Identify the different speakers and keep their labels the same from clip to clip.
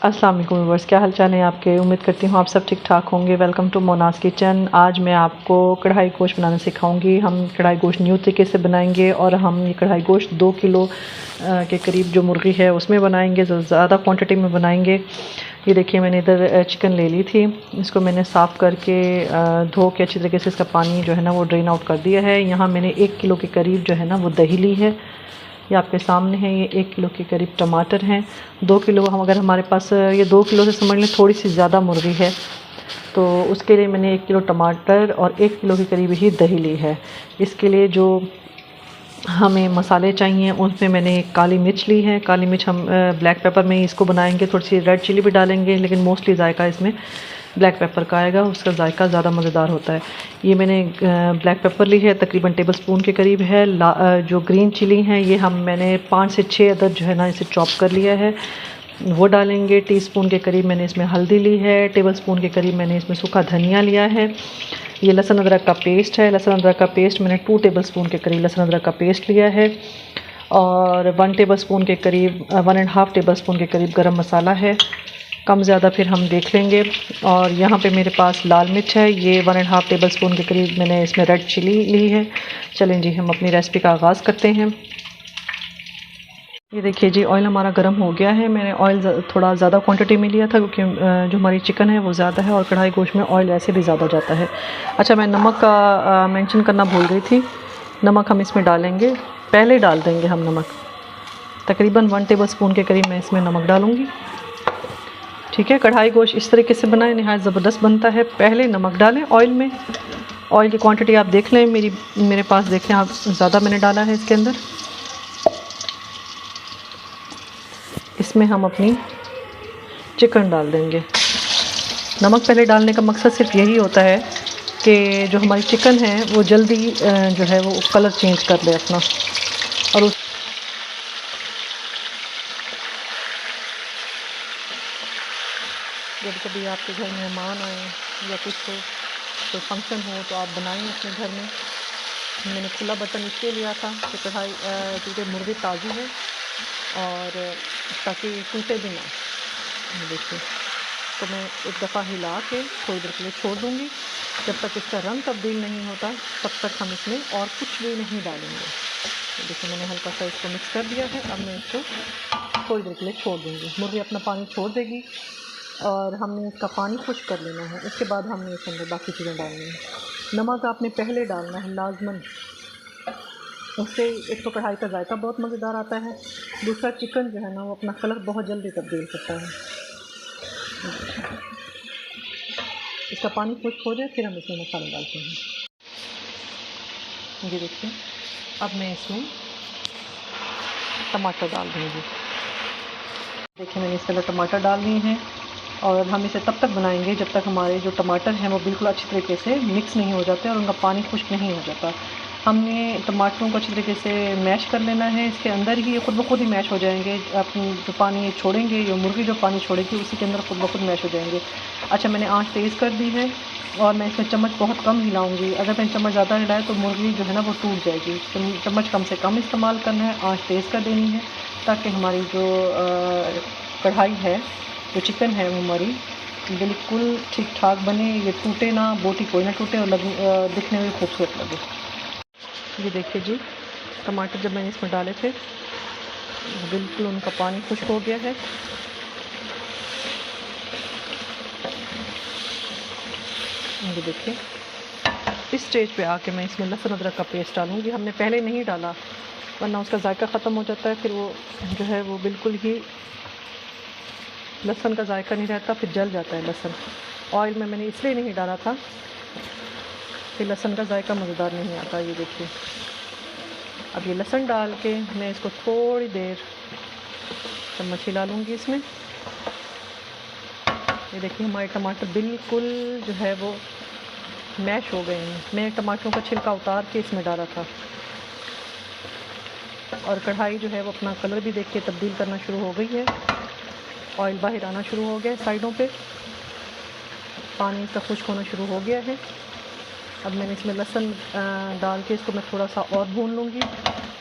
Speaker 1: अस्सलाम वालेकुम व्यूअर्स, क्या हाल चाल है आपके। उम्मीद करती हूँ आप सब ठीक ठाक होंगे। Welcome to Mona's kitchen. आज मैं आपको कढ़ाई गोश्त बनाना सिखाऊंगी। हम कढ़ाई गोश्त न्यू तरीके से बनाएंगे और हम ये कढ़ाई गोश्त 2 किलो के करीब जो मुर्गी है उसमें बनाएंगे, ज़्यादा क्वांटिटी में बनाएंगे। ये देखिए, मैंने इधर चिकन ले ली थी, इसको मैंने साफ़ करके धो के अच्छी तरीके से इसका पानी जो है ना वो ड्रेन आउट कर दिया है। यहाँ मैंने 1 किलो के करीब जो है ना वो दही ली है, ये आपके सामने है। ये 1 किलो के करीब टमाटर हैं। 2 किलो हम अगर हमारे पास ये 2 किलो से समझ लें थोड़ी सी ज़्यादा मुर्गी है तो उसके लिए मैंने 1 किलो टमाटर और 1 किलो के करीब ही दही ली है। इसके लिए जो हमें मसाले चाहिए उसमें मैंने काली मिर्च ली है। काली मिर्च हम ब्लैक पेपर में इसको बनाएंगे, थोड़ी सी रेड चिली भी डालेंगे, लेकिन मोस्टली जायका इसमें ब्लैक पेपर का आएगा, उसका जायका ज़्यादा मज़ेदार होता है। ये मैंने ब्लैक पेपर ली है, तकरीबन टेबल स्पून के करीब है। जो ग्रीन चिली हैं ये मैंने 5 से 6 अदद जो है ना इसे चॉप कर लिया है, वो डालेंगे। टीस्पून के करीब मैंने इसमें हल्दी ली है। टेबल स्पून के करीब मैंने इसमें सूखा धनिया लिया है। ये लहसुन अदरक का पेस्ट है। लहसुन अदरक का पेस्ट मैंने 2 टेबल स्पून के करीब लहसुन अदरक का पेस्ट लिया है। और 1 टेबल स्पून के करीब 1.5 टेबल स्पून के करीब गरम मसाला है। कम ज़्यादा फिर हम देख लेंगे। और यहाँ पे मेरे पास लाल मिर्च है, ये 1.5 टेबल स्पून के करीब मैंने इसमें रेड चिली ली है। चलें जी, हम अपनी रेसिपी का आगाज़ करते हैं। ये देखिए जी, ऑयल हमारा गर्म हो गया है। मैंने ऑयल थोड़ा ज़्यादा क्वांटिटी में लिया था क्योंकि जो हमारी चिकन है वो ज़्यादा है और कढ़ाई गोश्त में ऑयल ऐसे भी ज़्यादा जाता है। अच्छा, मैं नमक का मेंशन करना भूल गई थी। नमक हम इसमें डालेंगे, पहले डाल देंगे हम नमक। तकरीबन 1 टेबल स्पून के करीब मैं इसमें नमक डालूँगी। ठीक है, कढ़ाई गोश्त इस तरीके से बनाएं, नहायत ज़बरदस्त बनता है। पहले नमक डालें ऑयल में। ऑयल की क्वांटिटी आप देख लें, मेरे पास देखें आप, ज़्यादा मैंने डाला है इसके अंदर। इसमें हम अपनी चिकन डाल देंगे। नमक पहले डालने का मकसद सिर्फ यही होता है कि जो हमारी चिकन है वो जल्दी जो है वो कलर चेंज कर ले अपना। और उस जब कभी आपके घर मेहमान आए या कुछ हो, कोई फंक्शन हो, तो आप बनाएं अपने घर में। मैंने खुला बर्तन इसलिए लिया था कि कढ़ाई क्योंकि मुर्गी ताज़ी है और ताकि टूटे भी ना। देखिए, तो मैं एक दफ़ा हिला के थोड़ी देर के लिए छोड़ दूँगी। जब तक इसका रंग तब्दील नहीं होता तब तक हम इसमें और कुछ भी नहीं डालेंगे। तो देखिए, मैंने हल्का सा इसको मिक्स कर दिया है। अब मैं इसको थोड़ी देर के लिए छोड़ दूँगी। मुर्गी अपना पानी छोड़ देगी और हमने इसका पानी खुश्क कर लेना है। उसके बाद हमने इसके अंदर बाकी चीज़ें डालनी है। नमक आपने पहले डालना है लाजमन। उससे एक तो कढ़ाई का जायका बहुत मज़ेदार आता है, दूसरा चिकन जो है ना वो अपना कलर बहुत जल्दी तब्दील करता है। इसका पानी खुश्क हो जाए फिर हम इसमें मसाले डालते हैं। ये देखिए, अब मैं इसमें टमाटर डाल दूँगी। देखिए, मैंने इसके अंदर टमाटर डाल दिए हैं और हम इसे तब तक बनाएंगे जब तक हमारे जो टमाटर हैं वो बिल्कुल अच्छी तरीके से मिक्स नहीं हो जाते और उनका पानी खुश्क नहीं हो जाता। हमने टमाटरों को अच्छी तरीके से मैश कर लेना है। इसके अंदर ही ये खुद ब खुद ही मैश हो जाएंगे। अपनी जो पानी छोड़ेंगे, ये मुर्गी जो पानी छोड़ेगी उसी के अंदर खुद ब खुद मैश हो जाएंगे। अच्छा, मैंने आंच तेज़ कर दी है और मैं इसमें चम्मच बहुत कम हिलाऊंगी। अगर मैंने चम्मच ज़्यादा हिलाया तो मुर्गी जो है ना वो टूट जाएगी। चम्मच कम से कम इस्तेमाल करना है, आंच तेज़ कर देनी है ताकि हमारी जो कढ़ाई है, जो चिकन है वो हमारी बिल्कुल ठीक ठाक बने। ये टूटे ना, बोटी कोई ना टूटे और दिखने में खूबसूरत लगे। ये देखिए जी, टमाटर जब मैंने इसमें डाले थे बिल्कुल उनका पानी खुश्क हो गया है। ये देखिए, इस स्टेज पे आके मैं इसमें लहसुन अदरक का पेस्ट डालूँगी। हमने पहले नहीं डाला वरना उसका जायका ख़त्म हो जाता है, फिर वो जो है वो बिल्कुल ही लहसुन का जायका नहीं रहता, फिर जल जाता है लहसुन। ऑयल में मैंने इसलिए नहीं डाला था कि लहसुन का जायका मज़ेदार नहीं आता। ये देखिए, अब ये लहसुन डाल के मैं इसको थोड़ी देर चम्मच हिला लूँगी इसमें। ये देखिए, हमारे टमाटर बिल्कुल जो है वो मैश हो गए हैं। मैं टमाटरों का छिलका उतार के इसमें डाला था और कढ़ाई जो है वो अपना कलर भी देखिए तब्दील करना शुरू हो गई है। ऑयल बाहर आना शुरू हो गया है साइडों पे, पानी इसका खुश्क होना शुरू हो गया है। अब मैंने इसमें लहसुन डाल के इसको मैं थोड़ा सा और भून लूँगी।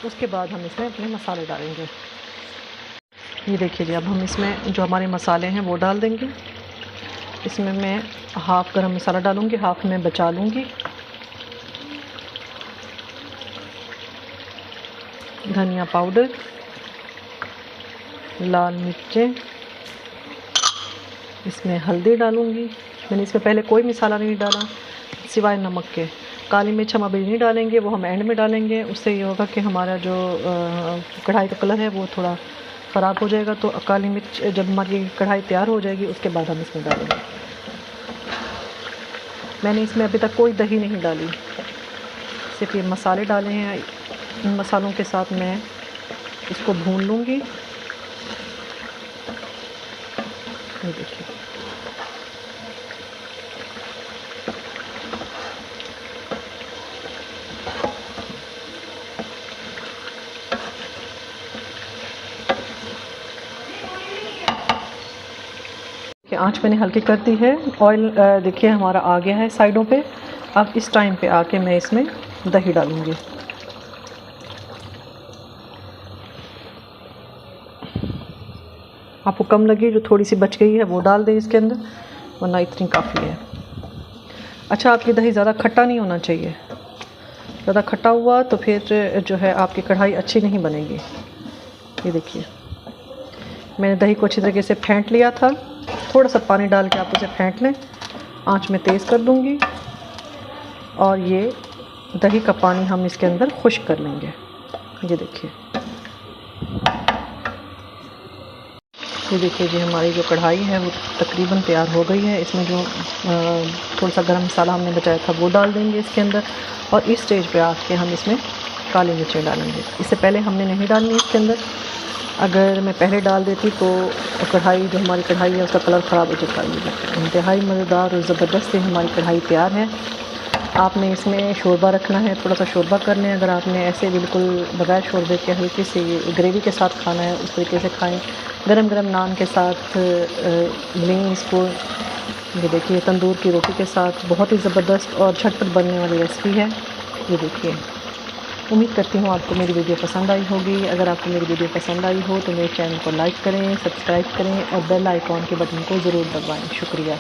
Speaker 1: उसके बाद हम इसमें अपने मसाले डालेंगे। ये देखिए जी, अब हम इसमें जो हमारे मसाले हैं वो डाल देंगे। इसमें मैं हाफ़ गरम मसाला डालूँगी, हाफ़ मैं बचा लूँगी। धनिया पाउडर, लाल मिर्चें, इसमें हल्दी डालूँगी। मैंने इसमें पहले कोई मसाला नहीं डाला सिवाय नमक के। काली मिर्च हम अभी नहीं डालेंगे, वो हम एंड में डालेंगे। उससे ये होगा कि हमारा जो कढ़ाई का कलर है वो थोड़ा ख़राब हो जाएगा। तो काली मिर्च जब हमारी कढ़ाई तैयार हो जाएगी उसके बाद हम इसमें डालेंगे। मैंने इसमें अभी तक कोई दही नहीं डाली, सिर्फ ये मसाले डाले हैं। इन मसालों के साथ मैं इसको भून लूँगी। ये देखिए, कि आँच मैंने हल्की कर दी है। ऑयल देखिए हमारा आ गया है साइडों पे। अब इस टाइम पे आके मैं इसमें दही डालूँगी। आपको कम लगी जो थोड़ी सी बच गई है वो डाल दें इसके अंदर, वरना इतनी काफ़ी है। अच्छा, आपकी दही ज़्यादा खट्टा नहीं होना चाहिए। ज़्यादा खट्टा हुआ तो फिर जो है आपकी कढ़ाई अच्छी नहीं बनेगी। ये देखिए, मैंने दही को अच्छी तरीके से फेंट लिया था। थोड़ा सा पानी डाल के आप उसे फेंट लें। आँच में तेज़ कर दूँगी और ये दही का पानी हम इसके अंदर खुश्क कर लेंगे। ये देखिए, ये देखिए जी, हमारी जो कढ़ाई है वो तकरीबन तैयार हो गई है। इसमें जो थोड़ा सा गरम मसाला हमने बचाया था वो डाल देंगे इसके अंदर। और इस स्टेज पे आके हम इसमें काली मिर्चें डालेंगे। इससे पहले हमने नहीं डालनी इसके अंदर। अगर मैं पहले डाल देती तो कढ़ाई, जो हमारी कढ़ाई है उसका कलर ख़राब हो जाता है। इंतहाई मज़ेदार और ज़बरदस्त हमारी कढ़ाई तैयार है। आपने इसमें शोरबा रखना है, थोड़ा सा शोरबा कर लें। अगर आपने ऐसे बिल्कुल बगैर शोरबे के हल्की सी ग्रेवी के साथ खाना है, उस तरीके से खाएं। गरम गरम नान के साथ लें इसको। ये देखिए, तंदूर की रोटी के साथ बहुत ही ज़बरदस्त और झटपट बनने वाली रेसिपी है। ये देखिए, उम्मीद करती हूँ आपको मेरी वीडियो पसंद आई होगी। अगर आपको मेरी वीडियो पसंद आई हो तो मेरे चैनल को लाइक करें, सब्सक्राइब करें और बेल आइकॉन के बटन को ज़रूर दबाएँ। शुक्रिया।